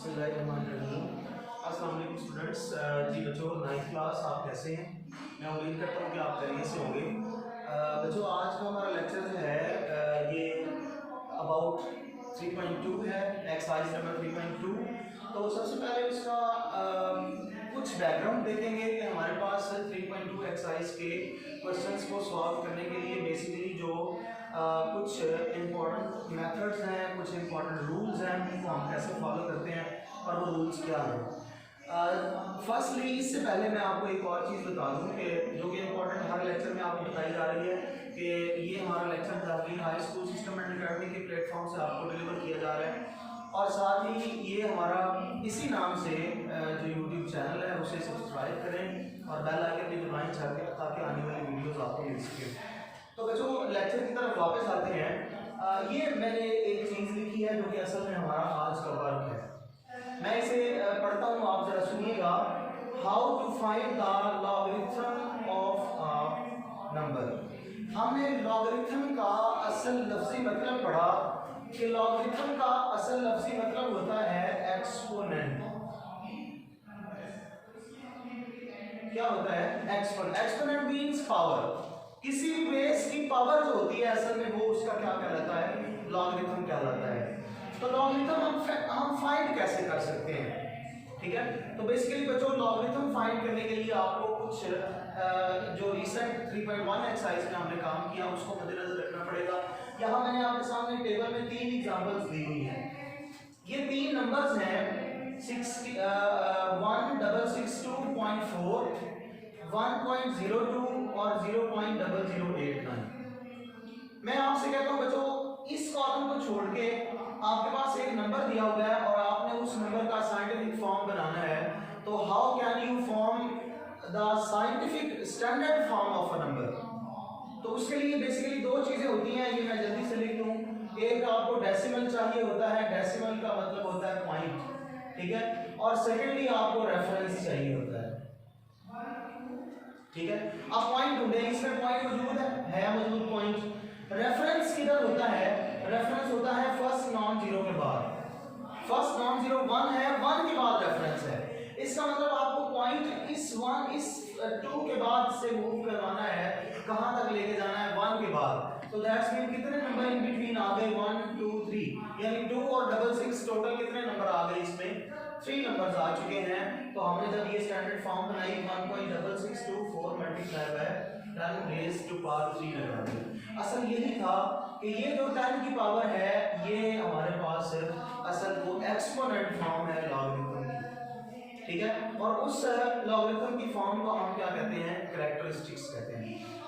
अस्सलाम वालेकुम स्टूडेंट्स। जी बच्चों, 9th क्लास, आप कैसे हैं? मैं उम्मीद करता हूँ कि आप खैरियत से होंगे। बच्चों, आज का हमारा लेक्चर जो है ये अबाउट 3.2 है, एक्सरसाइज नंबर 3.2। तो सबसे पहले उसका कुछ बैकग्राउंड देखेंगे कि हमारे पास 3.2 एक्सरसाइज के क्वेश्चंस को सॉल्व करने के लिए बेसिकली जो कुछ इम्पोर्टेंट मेथड्स हैं, कुछ इम्पोर्टेंट रूल्स हैं, उनको हम कैसे फॉलो करते हैं और वो रूल्स क्या हैं। फर्स्टली इससे पहले मैं आपको एक और चीज़ बता दूं कि जो कि इम्पोर्टेंट हर लेक्चर में आपको बताई जा रही है कि ये हमारा lecture Tahvil high school system and academy के प्लेटफॉर्म से आपको डिलीवर किया जा रहा है, और साथ ही ये हमारा इसी नाम से जो यूट्यूब चैनल है उसे सब्सक्राइब करें और बेल आइकन भी दबाएं ताकि आने वाली वीडियोस आपको मिल सके। तो बच्चों, लेक्चर की तरफ वापस आते हैं। ये मैंने एक चीज़ लिखी है जो कि असल में हमारा आज का वर्क है। मैं इसे पढ़ता हूँ, आप जरा सुनिएगा। How to find the logarithm of a number. हमने लॉगरिथम का असल लफ्जी मतलब पढ़ा कि लॉगरिथम का असल लफ्जी मतलब होता है एक्सपोनेंट। क्या होता है? एक्सपोनेंट। Exponent means power. किसी भी बेस की पावर जो होती है असल में वो उसका क्या कहलाता है? लॉगरिथम कहलाता है। तो लॉगरिथम हम फाइंड कैसे कर सकते हैं? ठीक है, तो बेसिकली बच्चों, लॉगरिथम फाइंड करने के लिए आपको कुछ जो रिसेंट 3.1 एक्सरसाइज में हमने काम किया उसको मद्देनजर रखना पड़ेगा। यहाँ मैंने आपके सामने टेबल में 3 एग्जांपल्स दी हुई हैं। ये 3 नंबर्स हैं 1662.4, 1.02 और 0.0089। मैं आपसे कहता हूं बच्चों, इस कॉलम को छोड़ के आपके पास एक नंबर दिया हुआ है और आपने उस नंबर का साइंटिफिक फॉर्म बनाना है। तो how can you form the scientific standard form of a number? तो उसके लिए बेसिकली 2 चीजें होती हैं, ये मैं जल्दी से लिख दूं। एक आपको डेसिमल चाहिए होता है, डेसिमल का मतलब होता है पॉइंट, ठीक है, और सेकेंडली आपको रेफरेंस चाहिए होता है, ठीक है। अब पॉइंट ढूंढे, इसमें पॉइंट मौजूद है मौजूद पॉइंट। रेफरेंस किधर होता है? रेफरेंस होता है फर्स्ट नॉन जीरो के बाद। फर्स्ट नॉन जीरो 1 है, 1 के बाद रेफरेंस है। इसका मतलब आपको पॉइंट इस 2 के बाद से मूव करवाना है, कहां तक लेके जाना है? 1 के बाद। तो दैट्स मीन कितने नंबर इन बिटवीन आ गए? 1 2 3, यानी 2 और 6 टोटल कितने नंबर आ गए? इसमें 3 नंबर्स आ चुके हैं। तो हमने जब ये स्टैंडर्ड फॉर्म बनाई 1.6624 multiply by 10 raise to power 3 लगा दी। असल यही था कि ये जो 10 की पावर है ये हमारे पास असल वो एक्सपोनेंट फॉर्म है लॉगरिथम की, ठीक है। और उस लॉगरिथम की फॉर्म को हम क्या कहते हैं? कैरेक्टरिस्टिक्स कहते हैं।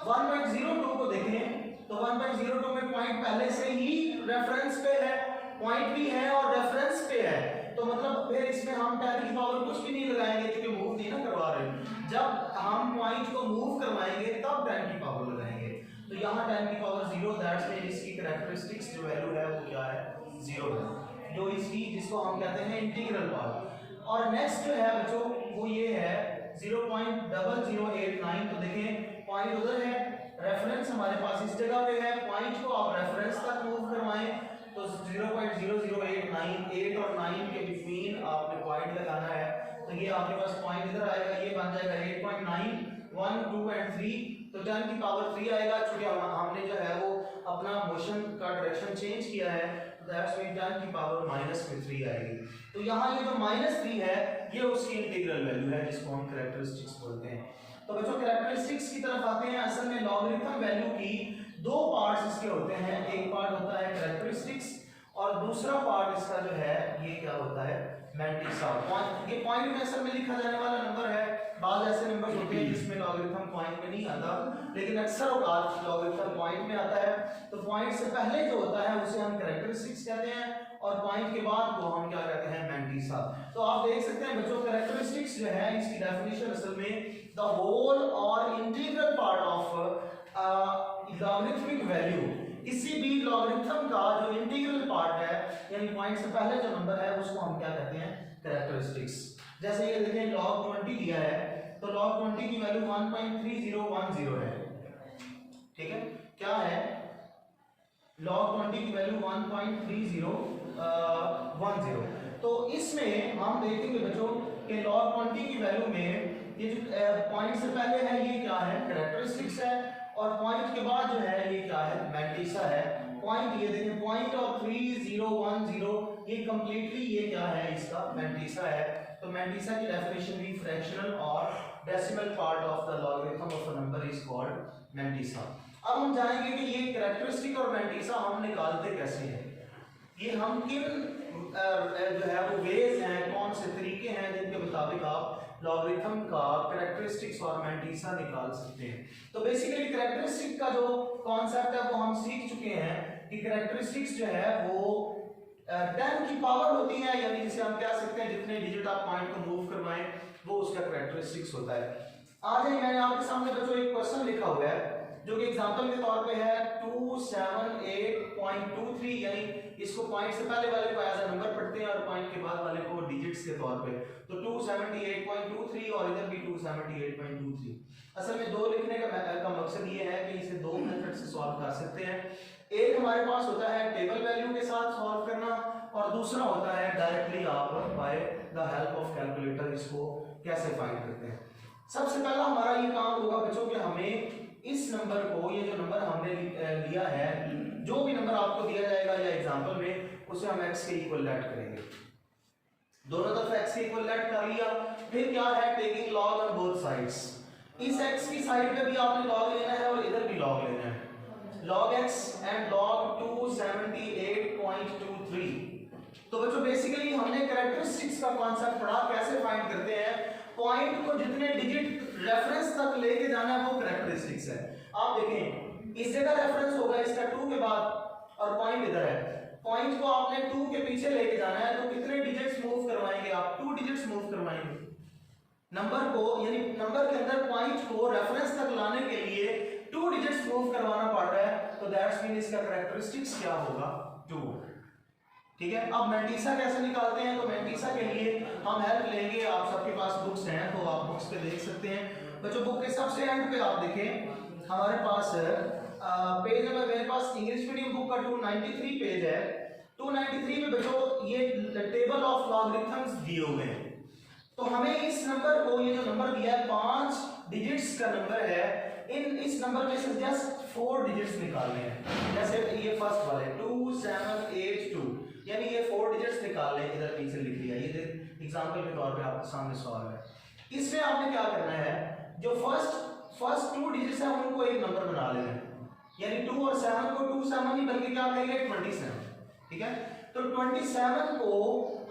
1.02 को देखें तो 1.02 में पॉइंट पहले से ही रेफरेंस पे है, पॉइंट भी है और रेफरेंस पे है। तो मतलब फिर इसमें हम 10 की पावर कुछ भी नहीं लगाएंगे क्योंकि मूव नहीं ना करवा रहे। जब हम पॉइंट को मूव करवाएंगे तब 10 की पावर लगाएंगे। तो यहाँ 10 की पावर 0, दैट्स मीन इसकी कैरेक्टरिस्टिक्स जो वैल्यू है वो क्या है? 0 है, जो इसकी जिसको हम कहते हैं इंटीग्रल पार्ट। और नेक्स्ट जो है बच्चों वो ये है 0.0089। तो देखें पॉइंट उधर है, रेफरेंस हमारे पास इस जगह पे है, पॉइंट को आप रेफरेंस तक मूव करवाएं तो 0.0089, 8 और 9 के बिटवीन आपने पॉइंट लगाना है। तो ये आपके पास पॉइंट इधर आएगा, ये बन जाएगा 8.9, 1 2 एंड 3। तो 10 की पावर 3 आएगा, क्योंकि हमने जो है वो अपना मोशन का डायरेक्शन चेंज किया है। दैट्स मीन 10 की पावर -3 आएगी। तो यहाँ ये जो -3 है ये उसकी इंटीग्रल वैल्यू है जिसको हम कैरेक्टरिस्टिक्स बोलते हैं। तो बच्चों, कैरेक्टरिस्टिक्स की तरफ आते हैं। असल में लॉगरिथम वैल्यू की 2 पार्ट्स इसके होते हैं। एक पार्ट होता है कैरेक्टरिस्टिक्स और दूसरा पार्ट इसका जो है ये क्या होता है? मैंटिसा। पॉइंट, ये पॉइंट में असल में लिखा जाने वाला नंबर है। बाद ऐसे नंबर होते हैं जिसमें लॉगरिथम पॉइंट में नहीं आता, लेकिन अक्सर औकात लॉगरिथम पॉइंट में आता है। तो पॉइंट से पहले जो होता है उसे हम कैरेक्टरिस्टिक्स कहते हैं और पॉइंट के बाद को हम क्या कहते हैं? मैंटिसा। तो आप देख सकते हैं बच्चों, कैरेक्टरिस्टिक्स जो है इसकी डेफिनेशन असल में द होल और integral part of logarithmic value. किसी भी लॉगरिथम का जो इंटीग्रल पार्ट है यानी पॉइंट से पहले जो नंबर है उसको हम क्या कहते हैं? कैरेक्टरिस्टिक्स। जैसे ये देखें log 20 दिया है तो log 20 की वैल्यू 1.3010 है, ठीक है। क्या है? log 20 की वैल्यू 1.3010। तो इसमें हम देखेंगे बच्चों कि log 20 की वैल्यू में ये जो पॉइंट से पहले है ये क्या है, कैरेक्टरिस्टिक्स है, और पॉइंट के बाद जो है ये क्या है, मैंटिसा है। पॉइंट ये देखें, पॉइंट और 3010 ये कंप्लीटली ये क्या है, इसका मैंटिसा है। तो मैंटिसा की डेफिनेशन भी फ्रैक्शनल और decimal part of the logarithm of a number is called mantissa. अब हम जानेंगे कि ये कैरेक्टरिस्टिक और मैंटिसा हम निकालते कैसे हैं, ये हम किन जो है वो वेज हैं, कौन से तरीके हैं जिनके मुताबिक आप लॉगरिथम का कैरेक्टरिस्टिक्स और मैंटिसा निकाल सकते हैं। तो बेसिकली कैरेक्टरिस्टिक का जो कॉन्सेप्ट है वो हम सीख चुके हैं कि कैरेक्टरिस्टिक्स जो है वो 10 की पावर होती है, यानी जिसे हम कह सकते हैं जितने डिजिट आप पॉइंट को मूव करवाएं वो उसका कैरेक्टरिस्टिक्स होता है। आज मैंने आपके सामने बच्चों एक क्वेश्चन लिखा हुआ है जो कि एग्जांपल के तौर पे है 278.23, यानी इसको पॉइंट से पहले वाले को एज अ नंबर पढ़ते हैं और पॉइंट के बाद वाले को डिजिट्स के तौर पे। तो 278.23 और इधर भी 278.23। असल में दो लिखने का मकसद ये है कि इसे दो मेथड से सॉल्व कर सकते हैं। एक हमारे पास होता है टेबल वैल्यू के साथ सॉल्व करना, और दूसरा होता है डायरेक्टली आप by the help of calculator इसको कैसे फाइंड करते हैं। सबसे पहला हमारा ये काम होगा बच्चों कि हमें इस नंबर को, ये जो नंबर हमने लिया है, जो भी नंबर आपको दिया जाएगा या एग्जांपल में, उसे हम x के इक्वल लेट करेंगे। दोनों तरफ x के इक्वल लेट कर लिया, फिर क्या है, taking log on both sides. इस x की साइड पे भी आपने log लेना है और इधर भी log लेना है, log x एंड log 278.23। तो बच्चों बेसिकली हमने कैरेक्टरिस्टिक्स का कॉन्सेप्ट पढ़ा, कैसे फाइंड करते हैं, पॉइंट को जितने डिजिट रेफरेंस तक लेके जाना है वो कैरेक्टरिस्टिक्स है। आप देखें इस जगह रेफरेंस होगा इसका 2 के बाद और पॉइंट इधर है, पॉइंट को आपने 2 के पीछे लेके जाना है तो कितने डिजिट्स मूव करवाएंगे आप, 2 डिजिट्स मूव करवाएंगे। नंबर को, यानी नंबर के अंदर पॉइंट को रेफरेंस तक लाने के लिए 2 डिजिट्स मूव करवाना पड़ रहा है, तो दैट्स मीन इसका कैरेक्टरिस्टिक्स क्या होगा, 2। ठीक है। अब मैंटिसा कैसे निकालते हैं, तो मैंटिसा के लिए हम हेल्प लेंगे, आप सबके पास बुक्स हैं तो आप बुक्स पे देख सकते हैं। बच्चों बुक के सबसे एंड पे आप देखें हमारे पास पेज नंबर, मेरे पास इंग्लिश मीडियम बुक का 293 पेज है। 293 में बच्चों ये टेबल ऑफ लॉगरिथम्स दिए हुए हैं। तो हमें इस नंबर को, ये जो नंबर दिया है 5 डिजिट्स का नंबर है, इस नंबर में से जस्ट 4 डिजिट्स निकालने हैं। जैसे ये फर्स्ट वाले 2782, यानी ये 4 डिजिट्स निकालने हैं, इधर पीछे लिख लिया, ये एग्जांपल के तौर पे आपके सामने सवाल है। इसमें आपने क्या करना है, जो फर्स्ट 2 डिजिट्स हैं उनको एक नंबर बना लेना है, यानी 2 और 7 को 27 नहीं बल्कि क्या कहेंगे 27। ठीक है। तो 27 को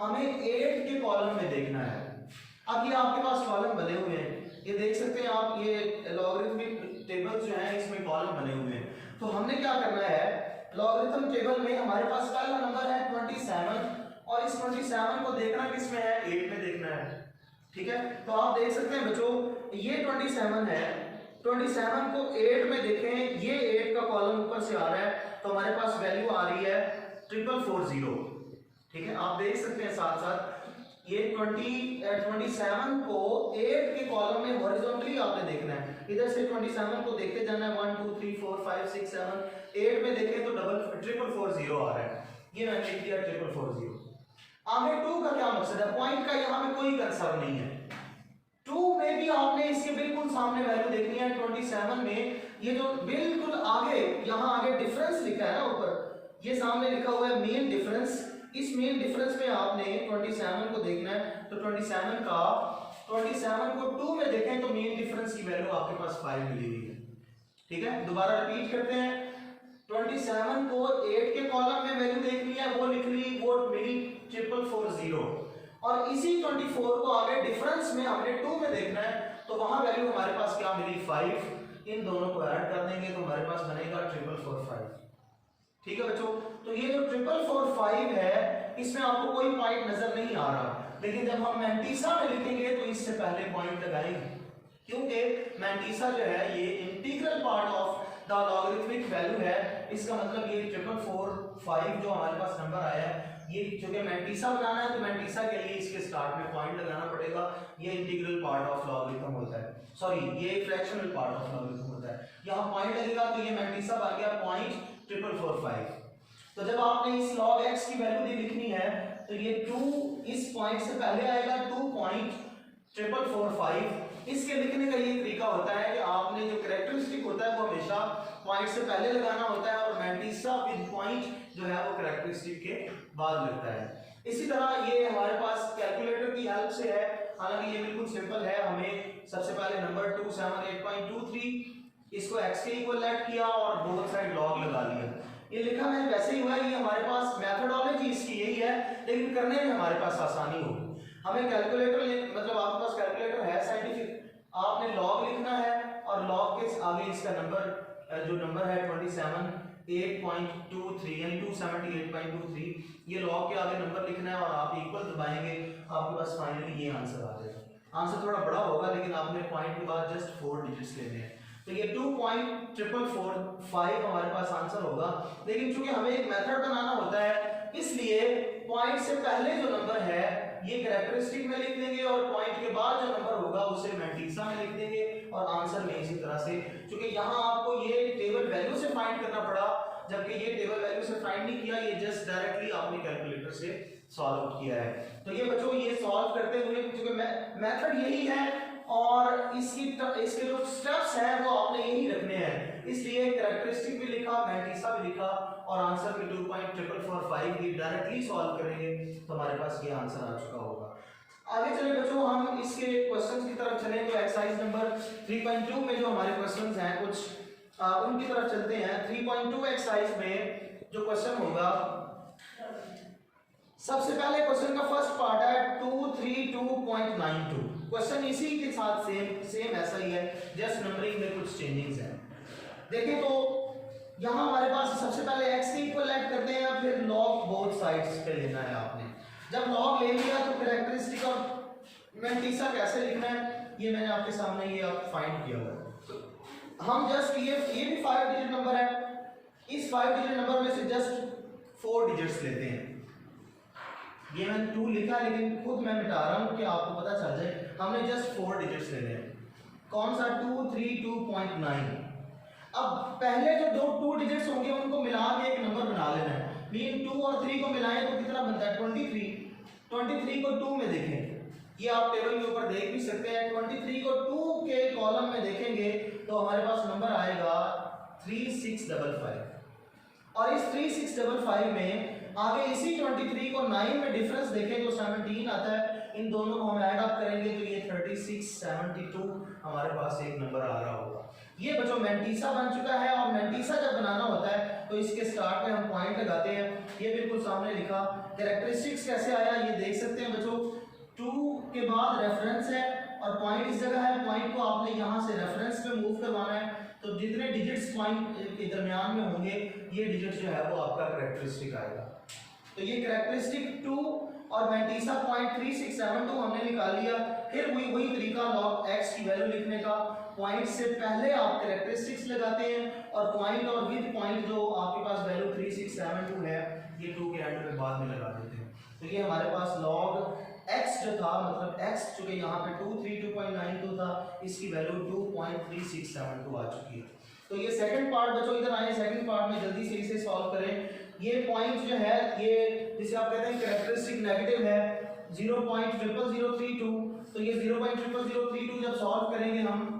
हमें 8 के कॉलम में देखना है। अब ये आपके पास कॉलम बने हुए हैं, ये देख सकते हैं आप, ये लॉगरिथमिक टेबल्स जो हैं इसमें कॉलम बने हुए हैं। तो हमने क्या करना है, लॉगरिथम टेबल में हमारे पास पहला नंबर है 27 और इस 27 को देखना किस में है, 8 में देखना है। ठीक है। तो आप देख सकते हैं बच्चों ये 27 है, 27 को 8 में देखें, ये 8 का कॉलम ऊपर से आ रहा है, तो हमारे पास वैल्यू आ रही है 4440। ठीक है। आप देख सकते हैं साथ साथ ये 27 को 8 के कॉलम में हॉरिजॉन्टली आपने देखना है, इधर से 27 को देखते जाना है, 1 2 3 4 5 6 7 8 में देखें तो 4440 आ रहा है, ये मैंने लिख दिया 4440। आगे 2 का क्या मकसद है, पॉइंट का यहाँ पे कोई कंसर्न नहीं है। 2 में भी आपने इसके बिल्कुल सामने वैल्यू देखनी है। 27 में ये जो बिल्कुल आगे, यहाँ आगे डिफरेंस लिखा है ना ऊपर, ये सामने लिखा हुआ है मेन डिफरेंस, इस मेन डिफरेंस में आपने 27 को देखना है। तो 27 को 2 में देखें तो मेन डिफरेंस की वैल्यू आपके पास 5 मिली हुई है। ठीक है। दोबारा रिपीट करते हैं, 27 को 8 के कॉलम में वैल्यू देख ली है, वो लिख ली, वो मिली 4440, और इसी 24 को आगे डिफरेंस में हमने 2 में देखना है, तो वहां वैल्यू हमारे पास क्या मिली 5। इन दोनों को ऐड कर देंगे तो हमारे पास बनेगा 4445। ठीक है बच्चों। तो ये जो 4445 है इसमें आपको कोई पॉइंट नजर नहीं आ रहा, लेकिन जब हम मैंटिसा में लिखेंगे तो इससे पहले पॉइंट लगाएंगे, क्योंकि मैंटिसा जो है ये integral part of the logarithmic value है। इसका मतलब ये 4445 जो हमारे पास नंबर आया है, ये चूंकि मैंटिसा बनाना है तो मैंटिसा के लिए इसके स्टार्ट में पॉइंट लगाना पड़ेगा। ये इंटीग्रल पार्ट ऑफ लॉगरिथम होता है, सॉरी ये फ्रैक्शनल पार्ट ऑफ लॉगरिथम होता है। यहाँ पॉइंट लगेगा तो ये मैंटिसा बन गया 0.4445। तो जब आपने इस log x की वैल्यू लिखनी है तो ये 2 इस पॉइंट से पहले आएगा 2.445। इसके लिखने का ये तरीका होता है कि आपने जो कैरेक्टरिस्टिक होता है वो हमेशा पॉइंट से पहले लगाना होता है और मैंटीसा विद पॉइंट जो है वो कैरेक्टरिस्टिक के बाद लगता है। इसी तरह ये हमारे पास कैलकुलेटर की हेल्प से है, हालांकि ये बिल्कुल सिंपल है। हमें सबसे पहले नंबर 278.23 इसको x के इक्वल लेट किया और बोथ साइड लॉग लगा लिया। ये लिखा है वैसे ही हुआ है, ये हमारे पास मेथोडोलॉजी इसकी यही है, लेकिन करने में हमारे पास आसानी होगी। हमें कैलकुलेटर मतलब आपके पास कैलकुलेटर है साइंटिफिक, आपने लॉग लिखना है और लॉग के आगे इसका नंबर जो नंबर है 278.23 यानी 278.23, ये लॉग के आगे नंबर लिखना है और आप इक्वल दबाएंगे, आपके पास फाइनली ये आंसर आ जाएगा। आंसर थोड़ा बड़ा होगा लेकिन आपने पॉइंट के बाद जस्ट 4 डिजिट्स लेने हैं, तो ये 2.445 हमारे पास आंसर होगा। लेकिन चूंकि हमें एक मेथड बनाना होता है इसलिए पॉइंट से पहले जो नंबर है ये कैरेक्टरिस्टिक में लिख देंगे और पॉइंट के बाद जो नंबर होगा उसे मैंटीसा में लिख देंगे और आंसर में इसी तरह से। क्योंकि यहाँ आपको ये टेबल वैल्यू से फाइंड करना पड़ा, जबकि ये टेबल वैल्यू से फाइंड नहीं किया, ये जस्ट डायरेक्टली आपने कैलकुलेटर से सॉल्व आउट किया है। तो ये बच्चों ये सॉल्व करते हुए क्योंकि मेथड यही है और इसके जो स्टेप्स हैं वो आपने यही रखने हैं, इसलिए कैरेक्टरिस्टिक भी लिखा, मैंटीसा भी लिखा और आंसर में 2.445 ये डायरेक्टली सॉल्व करेंगे तो हमारे पास ये आंसर आ चुका होगा। आगे चले बच्चों, हम इसके क्वेश्चंस की तरफ चलें। तो एक्सरसाइज नंबर 3.2 में जो हमारे क्वेश्चंस हैं कुछ उनकी तरफ चलते हैं। 3.2 एक्सरसाइज में जो क्वेश्चन होगा, सबसे पहले क्वेश्चन का फर्स्ट पार्ट है 232.92। क्वेश्चन इसी के साथ सेम ऐसा ही है, जस्ट नंबरिंग में कुछ चेंजिंग्स हैं। देखिए तो यहाँ हमारे पास सबसे पहले x के इक्वल ऐड करते हैं, फिर log बोथ साइड्स पे लेना है आपने। जब log ले लिया तो कैरेक्टरिस्टिक और मैंटीसा कैसे लिखना है ये मैंने आपके सामने ये आप फाइंड किया हुआ है। हम जस्ट ये भी 5 डिजिट नंबर है, इस 5 डिजिट नंबर में से जस्ट 4 डिजिट्स लेते हैं। ये मैंने 2 लिखा लेकिन खुद मैं मिटा रहा हूँ कि आपको पता चल जाए। हमने जस्ट 4 डिजिट्स लेने हैं। कौन सा 232.9। अब पहले जो 2 डिजिट्स होंगे उनको मिला के एक नंबर बना लेना है। मीन 2 और 3 को मिलाएं तो कितना बनता है 23। 23 को 2 में देखें, ये आप टेबल के ऊपर देख भी सकते हैं। 23 को 2 के कॉलम में देखेंगे तो हमारे पास नंबर आएगा 3655 और इस 3655 में आगे इसी 23 को 9 में डिफरेंस देखें तो 17 आता है। इन दोनों को हम ऐड अप करेंगे तो ये 3672 हमारे पास एक नंबर आ रहा होगा। ये बच्चों मैंटीसा बन चुका है और मैंटीसा जब बनाना होता है तो इसके स्टार्ट में हम पॉइंट लगाते हैं। ये बिल्कुल सामने लिखा। कैरेक्टरिस्टिक्स कैसे आया ये देख सकते हैं बच्चों, 2 के बाद रेफरेंस है और पॉइंट इस जगह है। पॉइंट को आपने यहाँ से रेफरेंस पे मूव करवाना है, तो जितने डिजिट्स पॉइंट के दरमियान में होंगे ये डिजिट जो है वो आपका कैरेक्टरिस्टिक आएगा। तो ये कैरेक्टरिस्टिक 2 और मैंटीसा 0.3672 हमने निकाल लिया। फिर वही तरीका log x की वैल्यू लिखने का, पॉइंट से पहले आप कैरेक्टरिस्टिक्स लगाते हैं और पॉइंट और विद पॉइंट जो आपके पास वैल्यू 3672 है ये 2 के एंड पे बाद में लगा देते हैं। तो ये हमारे पास log x जो था, मतलब x चूंकि यहाँ पे 232.92 था, इसकी वैल्यू 2.3672 आ चुकी है। तो ये सेकंड पार्ट बच्चों इधर आए, सेकंड पार्ट में जल्दी से इसे सॉल्व करें। ये पॉइंट जो है ये जिसे आप कहते हैं कैरेक्टरिस्टिक नेगेटिव है 0.00032, तो ये 0.00032 जब सॉल्व करेंगे हम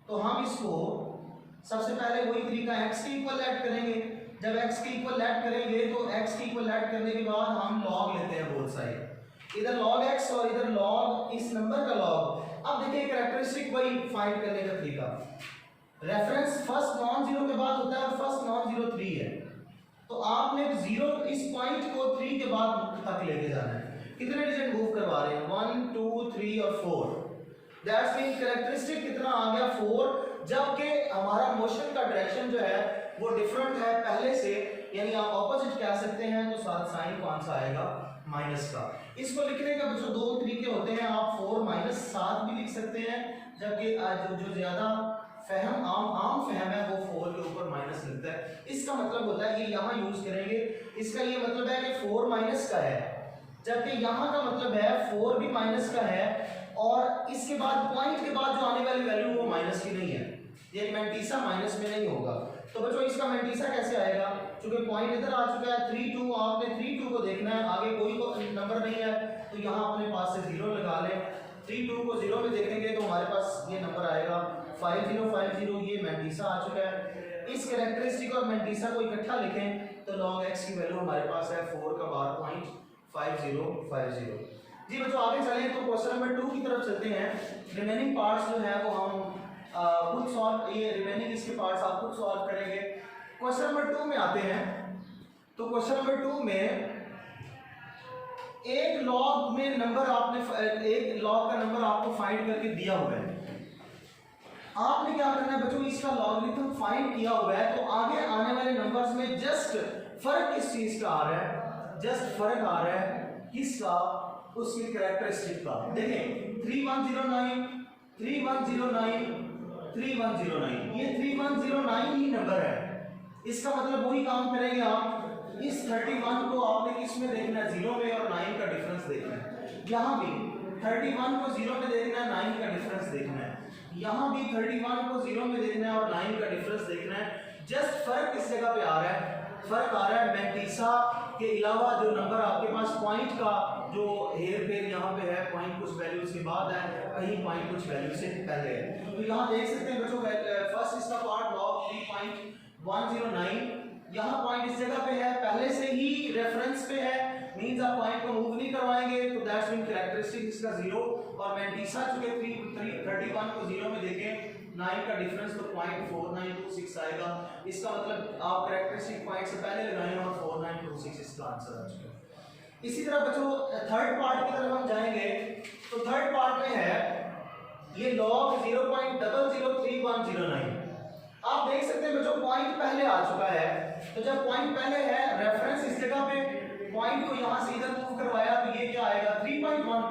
तो हम इसको सबसे पहले वही तरीका x के इक्वल ऐड करेंगे। जब x के इक्वल ऐड करेंगे तो x के इक्वल ऐड करने के बाद हम log लेते हैं बोथ साइड, इधर log x और इधर log इस नंबर का log। अब देखिए कैरेक्टरिस्टिक वही फाइंड करने का तरीका, रेफरेंस फर्स्ट नॉन जीरो के बाद होता है और फर्स्ट नॉन जीरो 3 है, तो आपने 0 इस पॉइंट को 3 के बाद तक लेके जाना है। कितने डिजिट मूव करवा रहे हैं 1 2 3 और 4, दैट्स मीन कैरेक्टरिस्टिक कितना आ गया 4, जबकि हमारा मोशन का डायरेक्शन जो है वो डिफरेंट है पहले से, यानी आप ऑपोजिट कह सकते हैं। तो साथ साइन कौन सा आएगा माइनस का। इसको लिखने का बच्चों 2 तरीके होते हैं, आप 4 - 7 भी लिख सकते हैं, जबकि जो ज्यादा आम फहम है वो 4 के ऊपर माइनस लगता है। इसका मतलब होता है ये यहाँ यूज करेंगे, इसका ये मतलब है कि 4 माइनस का है, जबकि यहाँ का मतलब है 4 भी माइनस का है और इसके बाद पॉइंट के बाद जो आने वाली वैल्यू वो माइनस की नहीं है, ये मैंटीसा माइनस में नहीं होगा। तो बच्चों इसका मैंटीसा कैसे आएगा, क्योंकि पॉइंट इधर आ चुका है 3 2, आपने 3 2 को देखना है, आगे कोई नंबर नहीं है, तो यहाँ अपने पास से 0 लगा लें। 3 2 को 0 में देखेंगे तो हमारे पास ये नंबर आएगा 5050, ये मैंटीसा आ चुका है। इस कैरेक्टरिस्टिक और मैंटीसा को इकट्ठा लिखें तो log x की वैल्यू हमारे पास है 4 का बार पॉइंट 5050। जी बच्चों आगे चलें तो क्वेश्चन नंबर 2 की तरफ चलते हैं। रिमेनिंग पार्ट्स जो है वो हम खुद सॉल्व, ये रिमेनिंग इसके पार्ट्स आप खुद सॉल्व करेंगे। क्वेश्चन नंबर 2 में आते हैं। तो क्वेश्चन नंबर 2 में एक लॉग में नंबर आपने, एक लॉग का नंबर आपको फाइंड करके दिया हुआ है। आपने क्या करना है बच्चों, इसका लॉगरिथम फाइंड किया हुआ है, तो आगे आने वाले नंबर्स में जस्ट फर्क किस चीज का आ रहा है, जस्ट फर्क आ रहा है किसका, उसकी कैरेक्टरिस्टिक का। देखें 3109 3109 3109, ये 3109 ही नंबर है। इसका मतलब वही काम करेंगे आप, इस 31 को आपने किस में देखना है, 0 में, और 9 का डिफरेंस देखना है। यहाँ भी 31 को 0 में देखना है, 9 का डिफरेंस देखना है। यहाँ भी 31 को 0 में देखना है और 9 का डिफरेंस देखना है। जस्ट फर्क किस जगह पे आ रहा है, फर्क आ रहा है मैंटीसा के अलावा जो नंबर आपके पास पॉइंट का जो हेर फेर यहाँ पे है, पॉइंट कुछ वैल्यू के बाद है, कहीं पॉइंट कुछ वैल्यू से पहले है। तो यहाँ देख सकते हैं बच्चों, फर्स्ट इसका पार्ट लॉग 3.109, यहाँ पॉइंट इस जगह पे है, पहले से ही रेफरेंस पे है, मींस आप पॉइंट को मूव नहीं करवाएंगे, तो दैट्स मीन कैरेक्टरिस्टिक इसका 0, और मैंटीसा चुके 31 को 0 में देखें, 9 का डिफरेंस तो 0.4926 आएगा। इसका मतलब आप कैरेक्टरिस्टिक पॉइंट से पहले लगाएं और 4926 इसका आंसर आ चुका है। इसी तरह बच्चों थर्ड पार्ट की तरफ हम जाएंगे। तो थर्ड पार्ट में है ये log 0.003109। आप देख सकते हैं बच्चों पॉइंट पहले आ चुका है, तो जब पॉइंट पहले है, रेफरेंस इस जगह पे, पॉइंट को यहां से इधर मूव करवाया, तो ये क्या आएगा 3.1,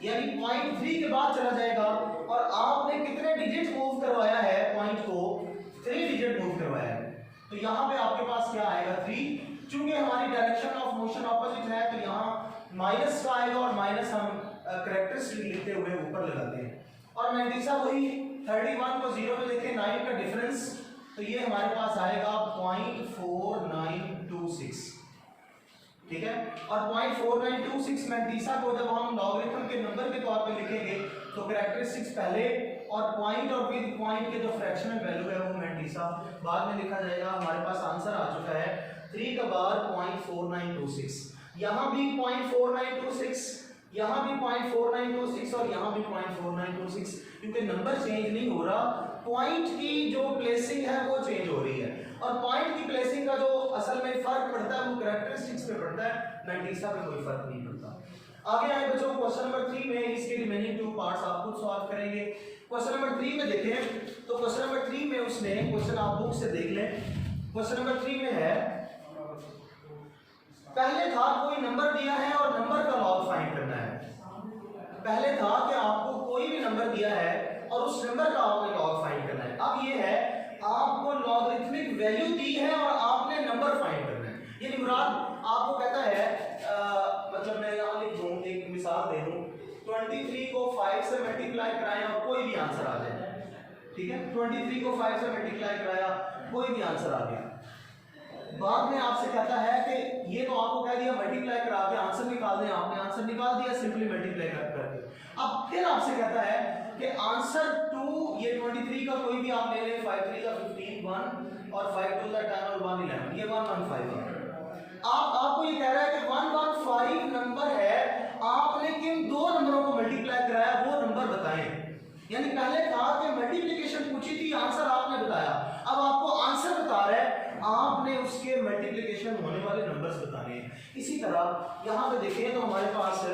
यानी पॉइंट 3 के बाद चला जाएगा। और आपने कितने डिजिट मूव करवाया है, पॉइंट को 3 डिजिट मूव करवाया है, तो यहाँ पे आपके पास क्या आएगा 3। चूंकि हमारी डायरेक्शन ऑफ मोशन ऑपोजिट है, तो यहाँ माइनस का आएगा, और माइनस हम कैरेक्टरिस्टिक लिखते हुए ऊपर लगाते हैं। और मैंटीसा वही 31 को 0 में देखें, 9 का डिफरेंस, तो ये हमारे पास आएगा 0.4926, ठीक है। और 0.4926 मैंटीसा को जब हम लॉगरिथम के नंबर के तौर पे लिखेंगे, तो कैरेक्टरिस्टिक्स पहले, और पॉइंट और विद पॉइंट के जो फ्रैक्शनल वैल्यू है वो मैंटीसा बाद में लिखा जाएगा। हमारे पास आंसर आ चुका है 3 का बार 0.4926, यहाँ भी 0.4926, यहाँ भी 0.4926, और यहाँ भी 0.4926, क्योंकि नंबर चेंज नहीं हो रहा, पॉइंट की जो प्लेसिंग है वो चेंज हो रही है, और पॉइंट की प्लेसिंग का जो असल में फर्क पड़ता है वो कैरेक्टरिस्टिक्स पे पड़ता है, मैंटीसा पे कोई फर्क नहीं पड़ता। आगे आए बच्चों क्वेश्चन नंबर 3 में, इसके रिमेनिंग 2 पार्ट्स आप खुद सॉल्व करेंगे। क्वेश्चन नंबर 3 में देखें, तो क्वेश्चन नंबर 3 में उसने, क्वेश्चन आप बुक से देख लें, क्वेश्चन नंबर 3 में है, पहले था कोई नंबर दिया है और नंबर का लॉग फाइंड करना है। पहले था कि आपको कोई भी नंबर दिया है और उस नंबर का आपने लॉग फाइंड करना है। अब ये है आपको लॉगरिथमिक वैल्यू दी है और आपने नंबर फाइंड करना है। यानी मुराद आपको कहता है, मतलब मैं यहाँ लिख दूं, एक मिसाल दे दूं, 23 को 5 से मल्टीप्लाई कराएं और कोई भी आंसर आ जाए, ठीक है। 23 को 5 से मल्टीप्लाई कराया, कोई भी आंसर आ गया। बाद में आपसे कहता है कि ये तो आपको कह दिया मल्टीप्लाई करा के आंसर निकाल दें, आपने आंसर निकाल दिया सिंपली मल्टीप्लाई करके। अब फिर आपसे कहता है कि आंसर 2, ये 23 का कोई भी आप ले लें, 5 3 का 15 1 और 5 2 का 10 और 1 11, ये 115 है। आपको ये कह रहा है कि 115 नंबर है, आपने किन दो नंबरों को मल्टीप्लाई कराया वो नंबर बताएं। यानी पहले था कि मल्टीप्लिकेशन पूछी थी, आंसर आपने बताया, अब आपको आंसर बता रहा है, आपने उसके मल्टीप्लिकेशन होने वाले नंबर्स बताने हैं। इसी तरह यहाँ पे देखें तो हमारे पास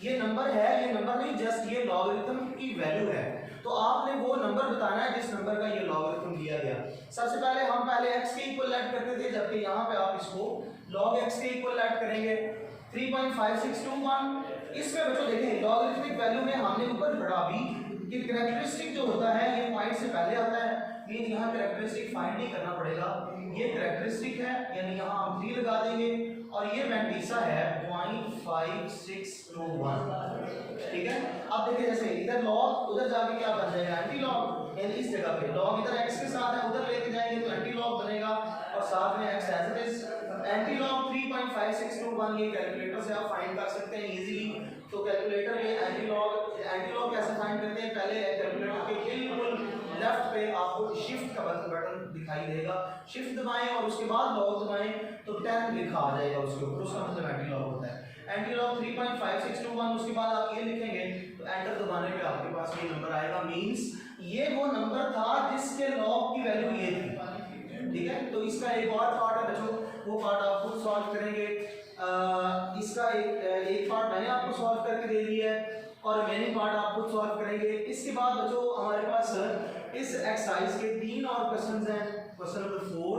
ये नंबर है, ये नंबर नहीं, जस्ट ये लॉगरिथम की वैल्यू है, तो आपने वो नंबर बताना है जिस नंबर का ये लॉगरिथम दिया गया। सबसे पहले हम पहले x के इक्वल ऐड करते थे, जबकि यहाँ पे आप इसको log x के इक्वल ऐड करेंगे 3.5621। इसमें बच्चों देखें लॉगरिथमिक वैल्यू में हमने ऊपर पढ़ा अभी कि कैरेक्टरिस्टिक जो होता है ये पॉइंट से पहले आता है, मींस यहाँ कैरेक्टरिस्टिक फाइंड नहीं करना पड़ेगा, ये कैरेक्टरिस्टिक है, यानी यहाँ हम 3 लगा देंगे, और ये मैंटीसा है 0.5621, ठीक है। अब देखिए जैसे इधर लॉग, उधर जाके क्या बन जाएगा एंटी लॉग, यानी इस जगह पे लॉग इधर x के साथ है, उधर लेके जाएंगे तो एंटी लॉग बनेगा और साथ में x as it is. Anti log 3.5621 ये कैलकुलेटर से आप फाइंड कर सकते हैं इजीली। तो कैलकुलेटर में एंटी लॉग कैसे फाइंड करते हैं, पहले कैलकुलेटर के बिल्कुल लेफ्ट पे आपको शिफ्ट का बटन दिखाई देगा, शिफ्ट दबाएं और उसके बाद लॉग दबाएं तो 10 लिखा आ जाएगा उसके ऊपर, उसका मतलब एंटी लॉग होता है। एंटी लॉग 3.5621 उसके बाद आप ये लिखेंगे तो एंटर दबाने पे आपके पास ये नंबर आएगा, मींस ये वो नंबर था जिसके लॉग की वैल्यू ये थी, ठीक है। तो इसका एक और पार्ट है बच्चों, वो पार्ट आप खुद सॉल्व करेंगे। इसका एक पार्ट मैंने आपको सॉल्व करके दे दिया है और रिमेनिंग पार्ट आप खुद सॉल्व करेंगे। इसके बाद बच्चों हमारे पास इस एक्सरसाइज के 3 और क्वेश्चंस हैं, क्वेश्चन नंबर 4,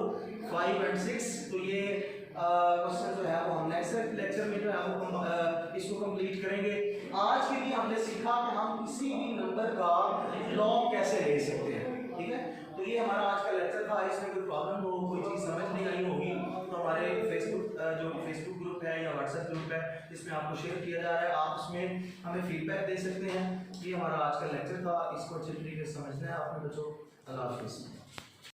5 एंड 6। तो ये क्वेश्चन जो है वो हम नेक्स्ट लेक्चर में जो है वो इसको कंप्लीट करेंगे। आज के लिए हमने सीखा कि हम किसी भी नंबर का लॉग कैसे ले सकते हैं, ठीक है। तो ये हमारा आज का लेक्चर था। इसमें कोई प्रॉब्लम हो, कोई चीज़ समझ नहीं आई होगी तो हमारे फेसबुक ग्रुप है या व्हाट्सएप ग्रुप है जिसमें आपको शेयर किया जा रहा है, आप उसमें हमें फीडबैक दे सकते हैं। ये हमारा आज का लेक्चर था, इसको अच्छे तरीके से समझना है आपने बच्चों। अल्लाह हाफिज़।